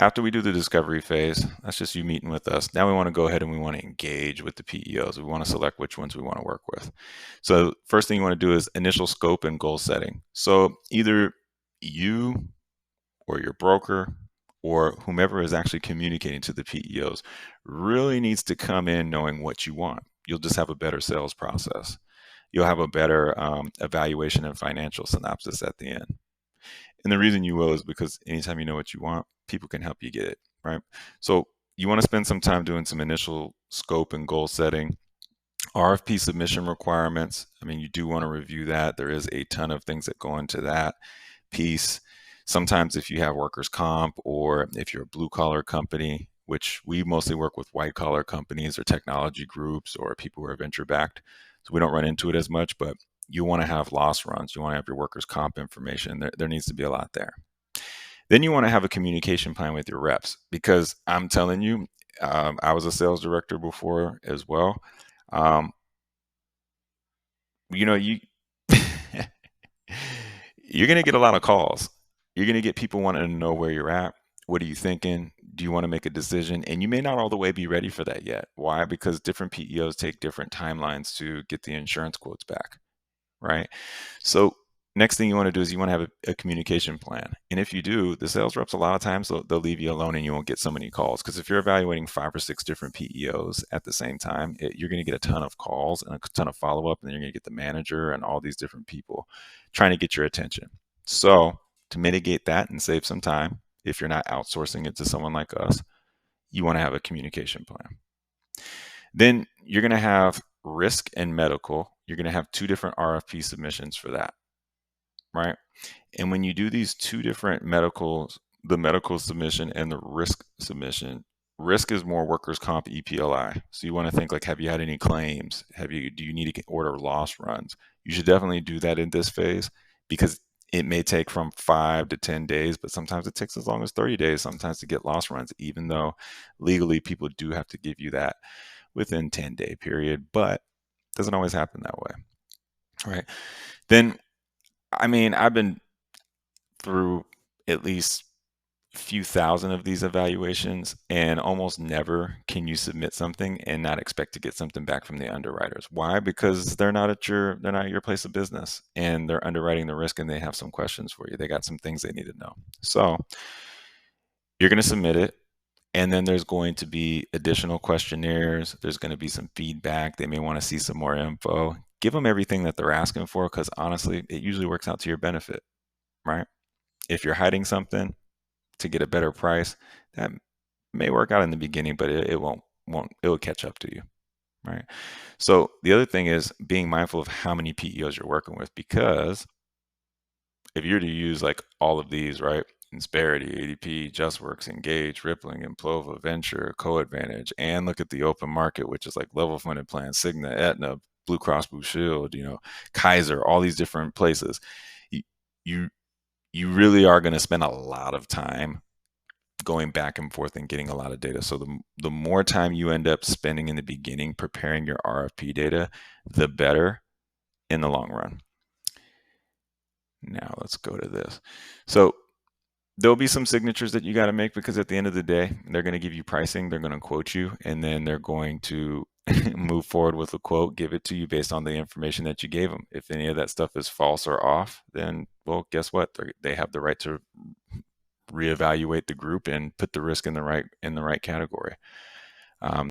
After we do the discovery phase, that's just you meeting with us. Now we want to go ahead and we want to engage with the PEOs. We want to select which ones we want to work with. So first thing you want to do is initial scope and goal setting. So either you or your broker or whomever is actually communicating to the PEOs really needs to come in knowing what you want. You'll just have a better sales process. You'll have a better evaluation and financial synopsis at the end. And the reason you will is because anytime you know what you want, people can help you get it, right? So you want to spend some time doing some initial scope and goal setting. RFP submission requirements. I mean, you do want to review that. There is a ton of things that go into that piece. Sometimes if you have workers' comp or if you're a blue collar company, which we mostly work with white collar companies or technology groups or people who are venture backed. So we don't run into it as much, but you want to have loss runs. You want to have your workers' comp information. There needs to be a lot there. Then you want to have a communication plan with your reps because I'm telling you, I was a sales director before as well. You know, you're going to get a lot of calls. You're going to get people wanting to know where you're at. What are you thinking? Do you want to make a decision? And you may not all the way be ready for that yet. Why? Because different PEOs take different timelines to get the insurance quotes back, right? So next thing you want to do is you want to have a communication plan. And if you do, the sales reps, a lot of times they'll leave you alone and you won't get so many calls. Because if you're evaluating 5 or 6 different PEOs at the same time, you're going to get a ton of calls and a ton of follow-up, and then you're going to get the manager and all these different people trying to get your attention. So to mitigate that and save some time, if you're not outsourcing it to someone like us, you want to have a communication plan. Then you're going to have risk and medical. You're going to have 2 different RFP submissions for that, right? And when you do these 2 different medicals, the medical submission and the risk submission, risk is more workers' comp EPLI. So you want to think like, have you had any claims? Do you need to order loss runs? You should definitely do that in this phase because it may take from 5 to 10 days, but sometimes it takes as long as 30 days sometimes to get loss runs, even though legally people do have to give you that within 10-day period, but it doesn't always happen that way, right? Then, I mean, I've been through at least a few thousand of these evaluations, and almost never can you submit something and not expect to get something back from the underwriters. Why? Because they're not at your place of business, and they're underwriting the risk, and they have some questions for you. They got some things they need to know. So you're going to submit it. And then there's going to be additional questionnaires. There's going to be some feedback. They may want to see some more info. Give them everything that they're asking for because honestly, it usually works out to your benefit, right? If you're hiding something to get a better price, that may work out in the beginning, but it won't. It will catch up to you, right? So the other thing is being mindful of how many PEOs you're working with because if you're to use like all of these, right? Insperity, ADP, JustWorks, Engage, Rippling, Implova, Venture, Co-Advantage, and look at the open market, which is like level funded plans, Cigna, Aetna, Blue Cross Blue Shield, Kaiser, all these different places. You really are going to spend a lot of time going back and forth and getting a lot of data. So the more time you end up spending in the beginning preparing your RFP data, the better in the long run. Now let's go to this. So there'll be some signatures that you got to make because at the end of the day, they're going to give you pricing, they're going to quote you, and then they're going to move forward with a quote, give it to you based on the information that you gave them. If any of that stuff is false or off, then, well, guess what? They have the right to reevaluate the group and put the risk in the right category.